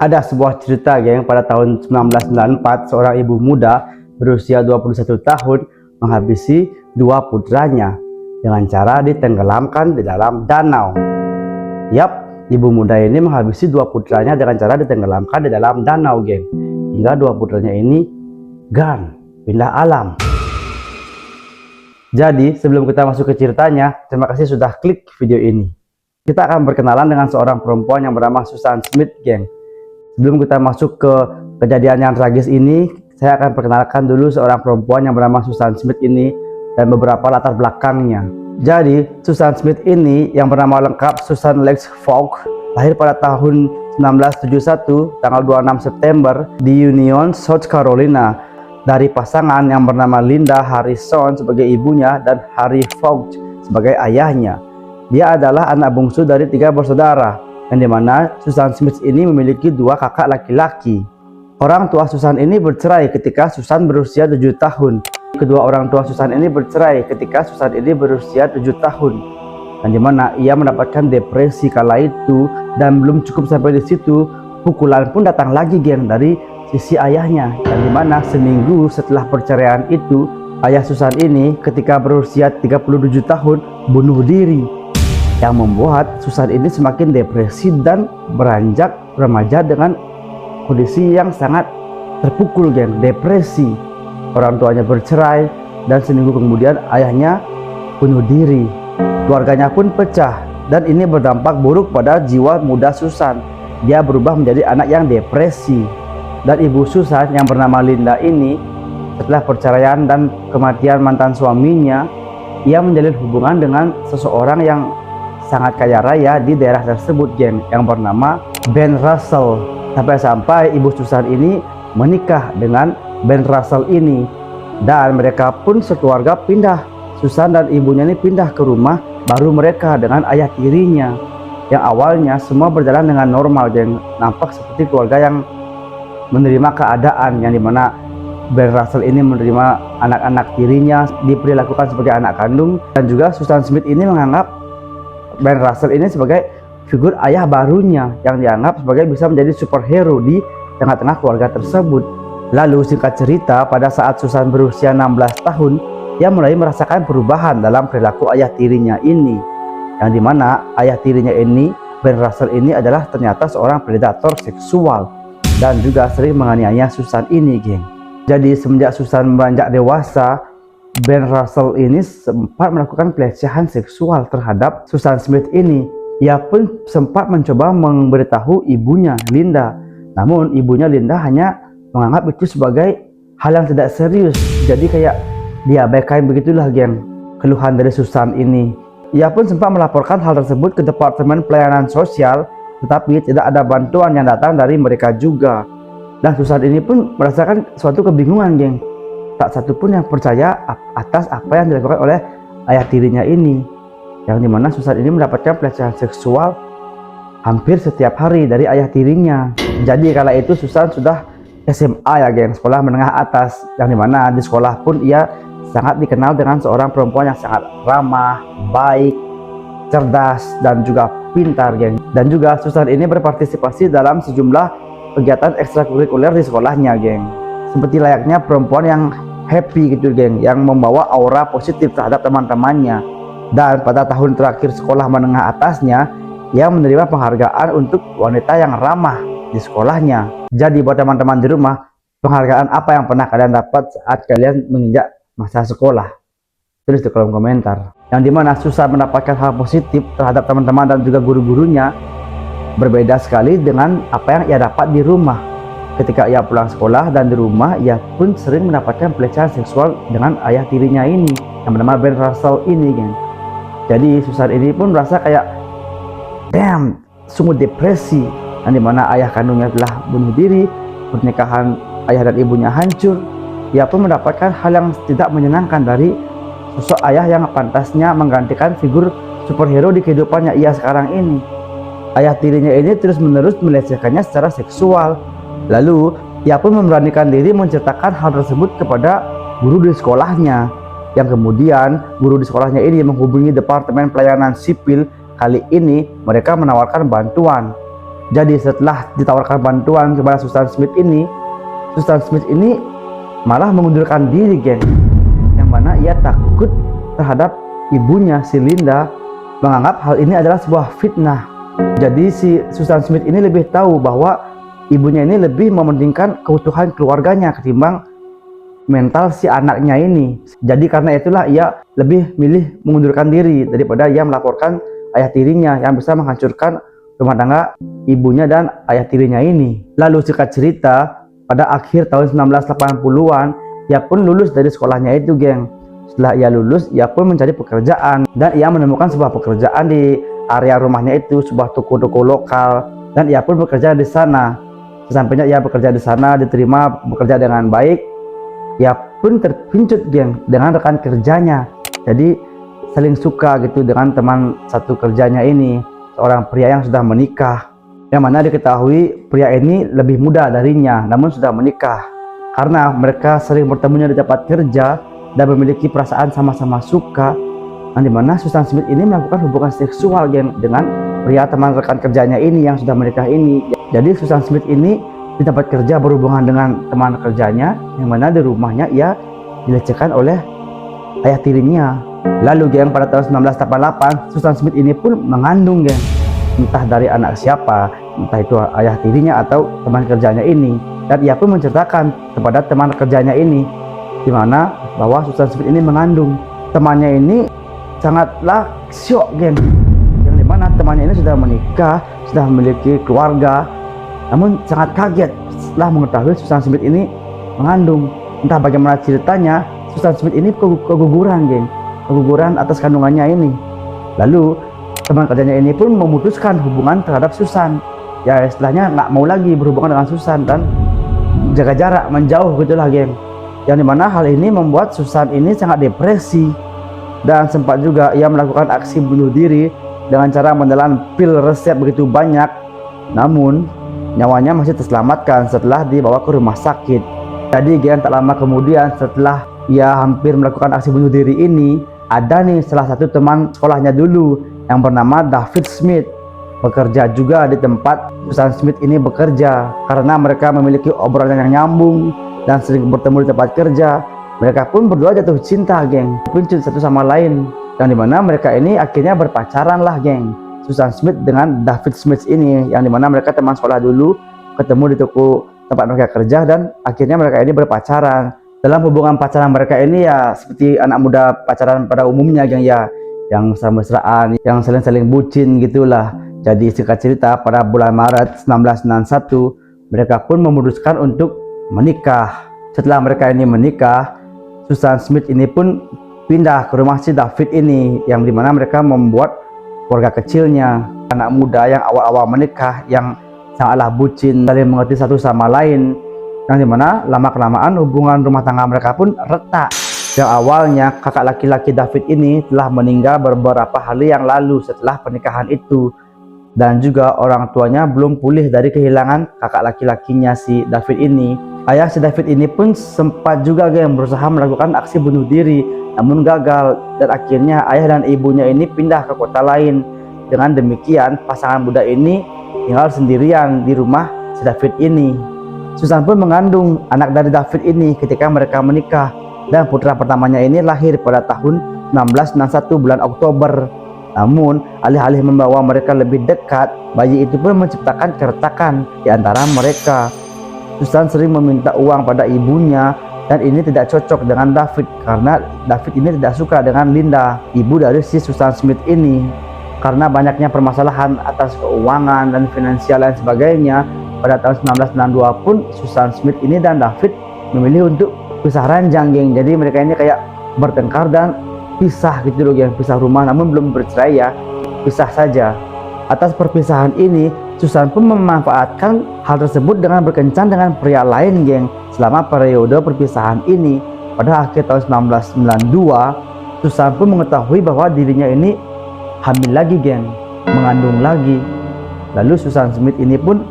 Ada sebuah cerita, geng, pada tahun 1994 seorang ibu muda berusia 21 tahun menghabisi dua putranya dengan cara ditenggelamkan di dalam danau. Yap, ibu muda ini menghabisi dua putranya dengan cara ditenggelamkan di dalam danau, geng. Hingga dua putranya ini pindah alam. Jadi, sebelum kita masuk ke ceritanya, terima kasih sudah klik video ini. Kita akan berkenalan dengan seorang perempuan yang bernama Susan Smith, geng. Sebelum kita masuk ke kejadian yang tragis ini, saya akan perkenalkan dulu seorang perempuan yang bernama Susan Smith ini dan beberapa latar belakangnya. Jadi, Susan Smith ini yang bernama lengkap Susan Lex Fogg, lahir pada tahun 1971, tanggal 26 September di Union, South Carolina, dari pasangan yang bernama Linda Harrison sebagai ibunya dan Harry Fogg sebagai ayahnya. Dia adalah anak bungsu dari 3 bersaudara, yang dimana Susan Smith ini memiliki 2 kakak laki-laki. Orang tua Susan ini bercerai ketika Susan berusia 7 tahun. Kedua orang tua Susan ini bercerai ketika Susan ini berusia 7 tahun. Dan dimana ia mendapatkan depresi kala itu, dan belum cukup sampai di situ, pukulan pun datang lagi, geng, dari sisi ayahnya. Dan dimana seminggu setelah perceraian itu, ayah Susan ini ketika berusia 37 tahun bunuh diri, yang membuat Susan ini semakin depresi dan beranjak remaja dengan kondisi yang sangat terpukul, geng, depresi. Orang tuanya bercerai dan seminggu kemudian ayahnya bunuh diri. Keluarganya pun pecah dan ini berdampak buruk pada jiwa muda Susan. Dia berubah menjadi anak yang depresi. Dan ibu Susan yang bernama Linda ini, setelah perceraian dan kematian mantan suaminya, ia menjalin hubungan dengan seseorang yang sangat kaya raya di daerah tersebut, geng, yang bernama Ben Russell. Sampai-sampai ibu Susan ini menikah dengan Ben Russell ini, dan mereka pun sekeluarga pindah. Susan dan ibunya ini pindah ke rumah baru mereka dengan ayah tirinya. Yang awalnya semua berjalan dengan normal, geng. Nampak seperti keluarga yang menerima keadaan, yang dimana Ben Russell ini menerima anak-anak tirinya, diperlakukan sebagai anak kandung, dan juga Susan Smith ini menganggap Ben Russell ini sebagai figur ayah barunya yang dianggap sebagai bisa menjadi superhero di tengah-tengah keluarga tersebut. Lalu singkat cerita, pada saat Susan berusia 16 tahun, ia mulai merasakan perubahan dalam perilaku ayah tirinya ini, yang dimana ayah tirinya ini, Ben Russell ini, adalah ternyata seorang predator seksual dan juga sering menganiaya Susan ini, geng. Jadi semenjak Susan beranjak dewasa, Ben Russell ini sempat melakukan pelecehan seksual terhadap Susan Smith ini. Ia pun sempat mencoba memberitahu ibunya Linda, namun ibunya Linda hanya menganggap itu sebagai hal yang tidak serius. Jadi kayak diabaikan begitulah, geng, keluhan dari Susan ini. Ia pun sempat melaporkan hal tersebut ke Departemen Pelayanan Sosial, tetapi tidak ada bantuan yang datang dari mereka juga. Dan Susan ini pun merasakan suatu kebingungan, geng. Tak satu pun yang percaya atas apa yang dilakukan oleh ayah tirinya ini, yang dimana Susan ini mendapatkan pelecehan seksual hampir setiap hari dari ayah tirinya. Jadi kala itu Susan sudah SMA, ya, geng, sekolah menengah atas, yang dimana di sekolah pun ia sangat dikenal dengan seorang perempuan yang sangat ramah, baik, cerdas, dan juga pintar, geng. Dan juga Susan ini berpartisipasi dalam sejumlah kegiatan ekstrakurikuler di sekolahnya, geng. Seperti layaknya perempuan yang happy gitu, geng, yang membawa aura positif terhadap teman-temannya. Dan pada tahun terakhir sekolah menengah atasnya, ia menerima penghargaan untuk wanita yang ramah di sekolahnya. Jadi buat teman-teman di rumah, penghargaan apa yang pernah kalian dapat saat kalian menginjak masa sekolah? Tulis di kolom komentar. Yang dimana Susan mendapatkan hal positif terhadap teman-teman dan juga guru-gurunya berbeda sekali dengan apa yang ia dapat di rumah. Ketika ia pulang sekolah dan di rumah, ia pun sering mendapatkan pelecehan seksual dengan ayah tirinya ini, yang bernama Ben Russell ini, geng. Jadi Susan ini pun merasa kayak damn, sungguh depresi, yang dimana ayah kandungnya telah bunuh diri, pernikahan ayah dan ibunya hancur. Ia pun mendapatkan hal yang tidak menyenangkan dari sosok ayah yang pantasnya menggantikan figur superhero di kehidupannya ia sekarang ini. Ayah tirinya ini terus-menerus melecehkannya secara seksual. Lalu ia pun memberanikan diri menceritakan hal tersebut kepada guru di sekolahnya, yang kemudian guru di sekolahnya ini menghubungi Departemen Pelayanan Sipil. Kali ini mereka menawarkan bantuan. Jadi setelah ditawarkan bantuan kepada Susan Smith ini malah mengundurkan diri, geng. Yang mana ia takut terhadap ibunya, si Linda, menganggap hal ini adalah sebuah fitnah. Jadi si Susan Smith ini lebih tahu bahwa ibunya ini lebih mementingkan keutuhan keluarganya ketimbang mental si anaknya ini. Jadi karena itulah ia lebih milih mengundurkan diri daripada ia melaporkan ayah tirinya yang bisa menghancurkan rumah tangga ibunya dan ayah tirinya ini. Lalu singkat cerita, pada akhir tahun 1980-an ia pun lulus dari sekolahnya itu, geng. Setelah ia lulus, ia pun mencari pekerjaan dan ia menemukan sebuah pekerjaan di area rumahnya itu, sebuah toko-toko lokal, dan ia pun bekerja di sana. Sesampainya ia bekerja di sana, diterima bekerja dengan baik, ia pun terpincut, geng, dengan rekan kerjanya. Jadi saling suka gitu dengan teman satu kerjanya ini, seorang pria yang sudah menikah, yang mana diketahui pria ini lebih muda darinya namun sudah menikah. Karena mereka sering bertemunya di tempat kerja dan memiliki perasaan sama-sama suka, yang dimana Susan Smith ini melakukan hubungan seksual, geng, dengan pria teman rekan kerjanya ini yang sudah menikah ini. Jadi Susan Smith ini di tempat kerja berhubungan dengan teman kerjanya, yang mana di rumahnya ia dilecehkan oleh ayah tirinya. Lalu, geng, pada tahun 1988 Susan Smith ini pun mengandung, geng, entah dari anak siapa, entah itu ayah tirinya atau teman kerjanya ini. Dan ia pun menceritakan kepada teman kerjanya ini dimana bahwa Susan Smith ini mengandung. Temannya ini sangatlah syok, geng, yang dimana temannya ini sudah menikah, sudah memiliki keluarga, namun sangat kaget setelah mengetahui Susan Smith ini mengandung. Entah bagaimana ceritanya, Susan Smith ini keguguran, geng, keguguran atas kandungannya ini. Lalu teman kerjanya ini pun memutuskan hubungan terhadap Susan. Ya istilahnya nggak mau lagi berhubungan dengan Susan dan jaga jarak, menjauh gitulah, geng. Yang dimana hal ini membuat Susan ini sangat depresi dan sempat juga ia melakukan aksi bunuh diri dengan cara menelan pil resep begitu banyak. Namun nyawanya masih terselamatkan setelah dibawa ke rumah sakit. Jadi, geng, tak lama kemudian setelah ia hampir melakukan aksi bunuh diri ini, ada nih salah satu teman sekolahnya dulu yang bernama David Smith bekerja juga di tempat Susan Smith ini bekerja. Karena mereka memiliki obrolan yang nyambung dan sering bertemu di tempat kerja, mereka pun berdua jatuh cinta, geng, pincut satu sama lain. Yang dimana mereka ini akhirnya berpacaran lah, geng, Susan Smith dengan David Smith ini, yang dimana mereka teman sekolah dulu, ketemu di toko tempat mereka kerja, dan akhirnya mereka ini berpacaran. Dalam hubungan pacaran mereka ini ya seperti anak muda pacaran pada umumnya, geng, ya, yang mesra-mesraan, yang saling-saling bucin gitulah. Jadi singkat cerita, pada bulan Maret 1991 mereka pun memutuskan untuk menikah. Setelah mereka ini menikah, Susan Smith ini pun pindah ke rumah si David ini, yang dimana mereka membuat keluarga kecilnya. Anak muda yang awal-awal menikah, yang sangatlah bucin, saling mengerti satu sama lain, yang dimana lama-kelamaan hubungan rumah tangga mereka pun retak. Yang awalnya kakak laki-laki David ini telah meninggal beberapa hari yang lalu setelah pernikahan itu, dan juga orang tuanya belum pulih dari kehilangan kakak laki-lakinya si David ini. Ayah si David ini pun sempat juga, geng, berusaha melakukan aksi bunuh diri, namun gagal, dan akhirnya ayah dan ibunya ini pindah ke kota lain. Dengan demikian pasangan muda ini tinggal sendirian di rumah si David ini. Susan pun mengandung anak dari David ini ketika mereka menikah, dan putra pertamanya ini lahir pada tahun 1961 bulan Oktober. Namun alih-alih membawa mereka lebih dekat, bayi itu pun menciptakan keretakan di antara mereka. Susan sering meminta uang pada ibunya, dan ini tidak cocok dengan David karena David ini tidak suka dengan Linda, ibu dari si Susan Smith ini. Karena banyaknya permasalahan atas keuangan dan finansial dan sebagainya, pada tahun 1992 pun Susan Smith ini dan David memilih untuk pisah ranjang, geng. Jadi mereka ini kayak bertengkar dan pisah gitu loh, geng, pisah rumah, namun belum bercerai ya, pisah saja. Atas perpisahan ini, Susan pun memanfaatkan hal tersebut dengan berkencan dengan pria lain, geng. Selama periode perpisahan ini, pada akhir tahun 1992, Susan pun mengetahui bahwa dirinya ini hamil lagi, geng, mengandung lagi. Lalu Susan Smith ini pun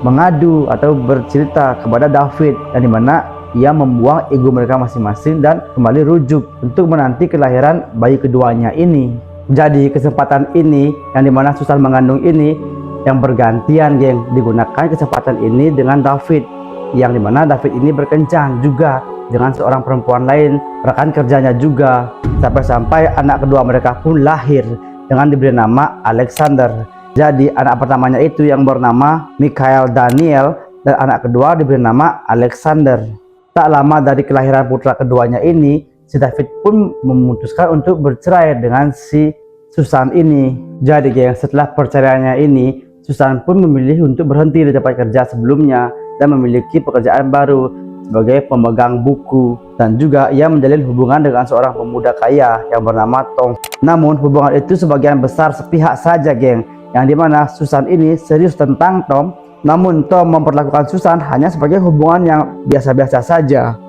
mengadu atau bercerita kepada David, yang dimana ia membuang ego mereka masing-masing dan kembali rujuk untuk menanti kelahiran bayi keduanya ini. Jadi kesempatan ini, yang dimana Susan mengandung ini, yang bergantian, geng, digunakan kesempatan ini dengan David, yang dimana David ini berkencan juga dengan seorang perempuan lain, rekan kerjanya juga, sampai-sampai anak kedua mereka pun lahir dengan diberi nama Alexander. Jadi anak pertamanya itu yang bernama Michael Daniel, dan anak kedua diberi nama Alexander. Tak lama dari kelahiran putra keduanya ini, si David pun memutuskan untuk bercerai dengan si Susan ini. Jadi geng, setelah perceraiannya ini, Susan pun memilih untuk berhenti di tempat kerja sebelumnya dan memiliki pekerjaan baru sebagai pemegang buku, dan juga ia menjalin hubungan dengan seorang pemuda kaya yang bernama Tom. Namun hubungan itu sebagian besar sepihak saja, geng, yang dimana Susan ini serius tentang Tom, namun Tom memperlakukan Susan hanya sebagai hubungan yang biasa-biasa saja.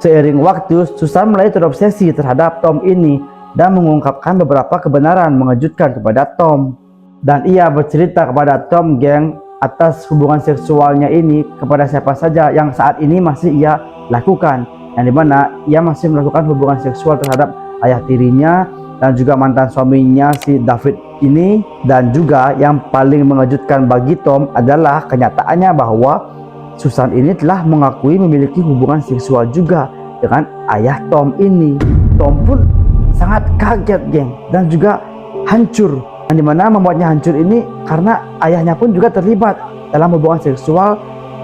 Seiring waktu, Susan mulai terobsesi terhadap Tom ini dan mengungkapkan beberapa kebenaran mengejutkan kepada Tom. Dan ia bercerita kepada Tom, geng, atas hubungan seksualnya ini kepada siapa saja yang saat ini masih ia lakukan, yang dimana ia masih melakukan hubungan seksual terhadap ayah tirinya dan juga mantan suaminya si David ini. Dan juga yang paling mengejutkan bagi Tom adalah kenyataannya bahwa Susan ini telah mengakui memiliki hubungan seksual juga dengan ayah Tom ini. Tom pun sangat kaget, geng, dan juga hancur, yang dimana membuatnya hancur ini karena ayahnya pun juga terlibat dalam hubungan seksual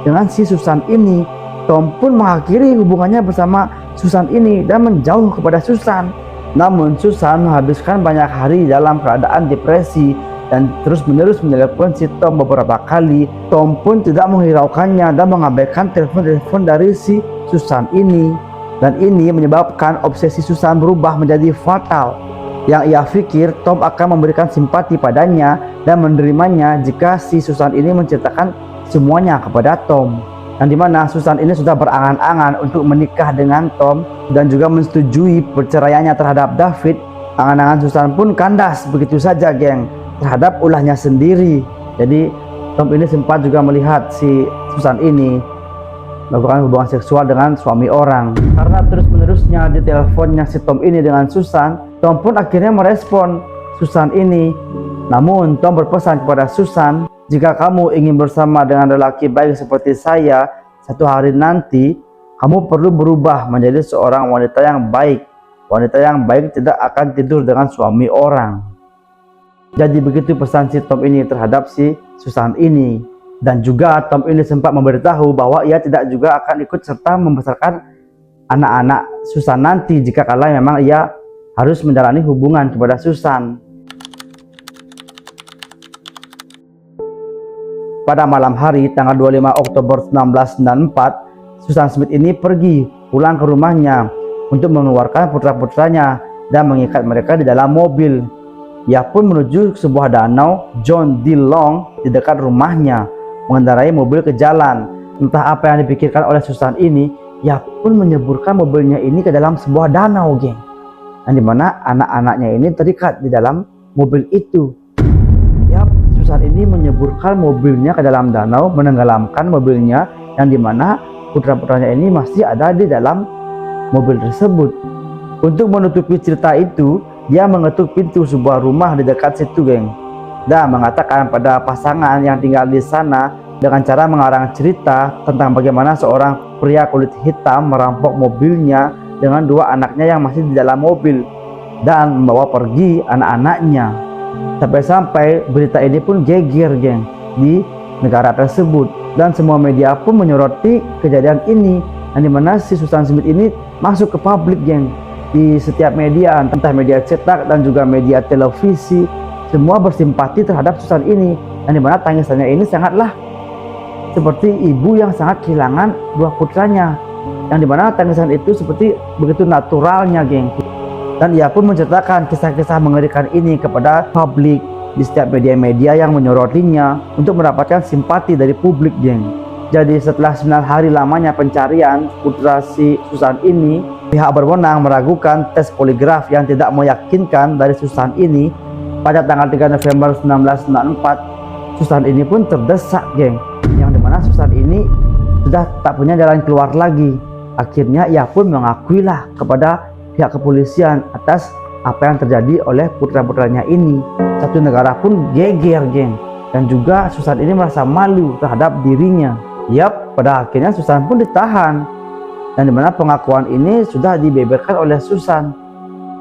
dengan si Susan ini. Tom pun mengakhiri hubungannya bersama Susan ini dan menjauh kepada Susan. Namun Susan menghabiskan banyak hari dalam keadaan depresi dan terus-menerus menelepon si Tom beberapa kali. Tom pun tidak menghiraukannya dan mengabaikan telepon-telepon dari si Susan ini. Dan ini menyebabkan obsesi Susan berubah menjadi fatal, yang ia pikir Tom akan memberikan simpati padanya dan menerimanya jika si Susan ini menceritakan semuanya kepada Tom. Yang dimana Susan ini sudah berangan-angan untuk menikah dengan Tom dan juga menyetujui perceraiannya terhadap David. Angan-angan Susan pun kandas begitu saja, geng, terhadap ulahnya sendiri. Jadi Tom ini sempat juga melihat si Susan ini melakukan hubungan seksual dengan suami orang. Karena terus-menerusnya di teleponnya si Tom ini dengan Susan, Tom pun akhirnya merespon Susan ini. Namun Tom berpesan kepada Susan, jika kamu ingin bersama dengan lelaki baik seperti saya satu hari nanti, kamu perlu berubah menjadi seorang wanita yang baik. Wanita yang baik tidak akan tidur dengan suami orang. Jadi begitu pesan si Tom ini terhadap si Susan ini. Dan juga Tom ini sempat memberitahu bahwa ia tidak juga akan ikut serta membesarkan anak-anak Susan nanti jika kala memang ia harus menjalani hubungan kepada Susan. Pada malam hari tanggal 25 Oktober 1994, Susan Smith ini pergi pulang ke rumahnya untuk mengeluarkan putra-putranya dan mengikat mereka di dalam mobil. Ia pun menuju ke sebuah danau John D. Long di dekat rumahnya, mengendarai mobil ke jalan. Entah apa yang dipikirkan oleh Susan ini, ia pun menyeburkan mobilnya ini ke dalam sebuah danau, geng, yang dimana anak-anaknya ini terikat di dalam mobil itu. Susan ini menyeburkan mobilnya ke dalam danau, menenggelamkan mobilnya, yang dimana putra-putranya ini masih ada di dalam mobil tersebut. Untuk menutupi cerita itu, dia mengetuk pintu sebuah rumah di dekat situ, geng, dan mengatakan pada pasangan yang tinggal di sana dengan cara mengarang cerita tentang bagaimana seorang pria kulit hitam merampok mobilnya dengan dua anaknya yang masih di dalam mobil dan membawa pergi anak-anaknya. Sampai-sampai berita ini pun geger, geng, di negara tersebut, dan semua media pun menyoroti kejadian ini, yang dimana si Susan Smith ini masuk ke publik, geng, di setiap media, entah media cetak dan juga media televisi. Semua bersimpati terhadap Susan ini, yang dimana tangisannya ini sangatlah seperti ibu yang sangat kehilangan dua putranya, yang dimana tangisan itu seperti begitu naturalnya, geng. Dan ia pun menceritakan kisah-kisah mengerikan ini kepada publik di setiap media-media yang menyorotinya untuk mendapatkan simpati dari publik, geng. Jadi setelah 9 hari lamanya pencarian putra si Susan ini, pihak berwenang meragukan tes poligraf yang tidak meyakinkan dari Susan ini. Pada tanggal 3 November 1994, Susan ini pun terdesak, geng, yang dimana Susan ini sudah tak punya jalan keluar lagi. Akhirnya ia pun mengakuilah kepada pihak kepolisian atas apa yang terjadi oleh putra-putranya ini. Satu negara pun geger, geng, dan juga Susan ini merasa malu terhadap dirinya. Yap, pada akhirnya Susan pun ditahan, dan dimana pengakuan ini sudah dibeberkan oleh Susan.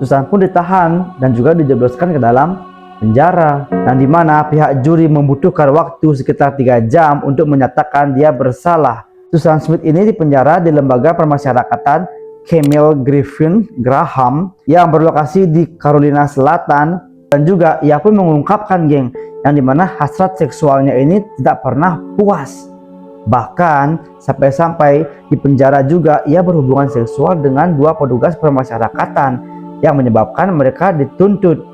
Susan pun ditahan dan juga dijebloskan ke dalam penjara, dan dimana pihak juri membutuhkan waktu sekitar 3 jam untuk menyatakan dia bersalah. Susan Smith ini dipenjara di lembaga permasyarakatan Camille Griffin Graham yang berlokasi di Carolina Selatan, dan juga ia pun mengungkapkan geng, yang dimana hasrat seksualnya ini tidak pernah puas. Bahkan sampai-sampai di penjara juga ia berhubungan seksual dengan 2 petugas permasyarakatan yang menyebabkan mereka dituntut.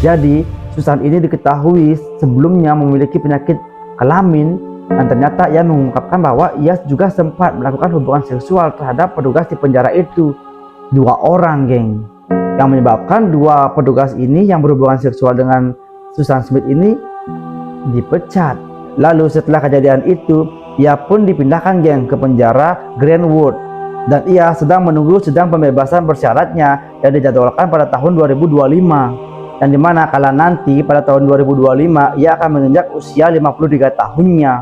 Jadi Susan ini diketahui sebelumnya memiliki penyakit kelamin, dan ternyata ia mengungkapkan bahwa ia juga sempat melakukan hubungan seksual terhadap petugas di penjara itu, 2 orang geng, yang menyebabkan 2 petugas ini yang berhubungan seksual dengan Susan Smith ini dipecat. Lalu setelah kejadian itu, ia pun dipindahkan geng ke penjara Greenwood, dan ia sedang menunggu sidang pembebasan bersyaratnya yang dijadwalkan pada tahun 2025, yang dimana kala nanti pada tahun 2025 ia akan menginjak usia 53 tahunnya.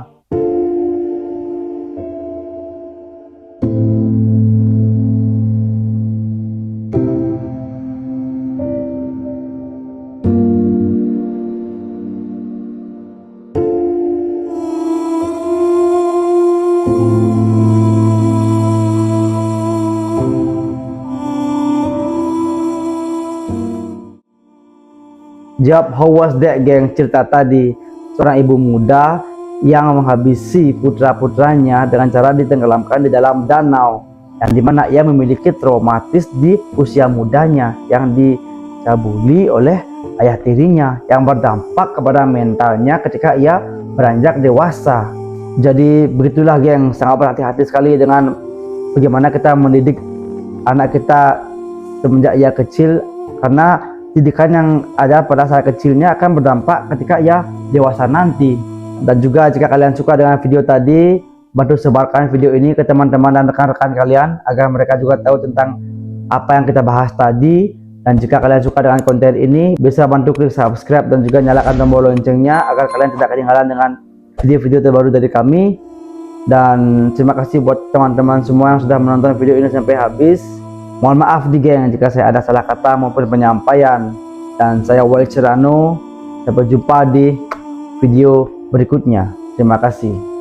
Jawab, how was that geng? Cerita tadi seorang ibu muda yang menghabisi putra-putranya dengan cara ditenggelamkan di dalam danau, yang dimana ia memiliki traumatis di usia mudanya yang dicabuli oleh ayah tirinya, yang berdampak kepada mentalnya ketika ia beranjak dewasa. Jadi begitulah geng, sangat berhati-hati sekali dengan bagaimana kita mendidik anak kita semenjak ia kecil, karena didikan yang ada pada saat kecilnya akan berdampak ketika ia dewasa nanti. Dan juga jika kalian suka dengan video tadi, bantu sebarkan video ini ke teman-teman dan rekan-rekan kalian agar mereka juga tahu tentang apa yang kita bahas tadi. Dan jika kalian suka dengan konten ini, bisa bantu klik subscribe dan juga nyalakan tombol loncengnya agar kalian tidak ketinggalan dengan video-video terbaru dari kami. Dan terima kasih buat teman-teman semua yang sudah menonton video ini sampai habis. Mohon maaf di geng jika saya ada salah kata maupun penyampaian. Dan saya Wally Cerano, sampai jumpa di video berikutnya. Terima kasih.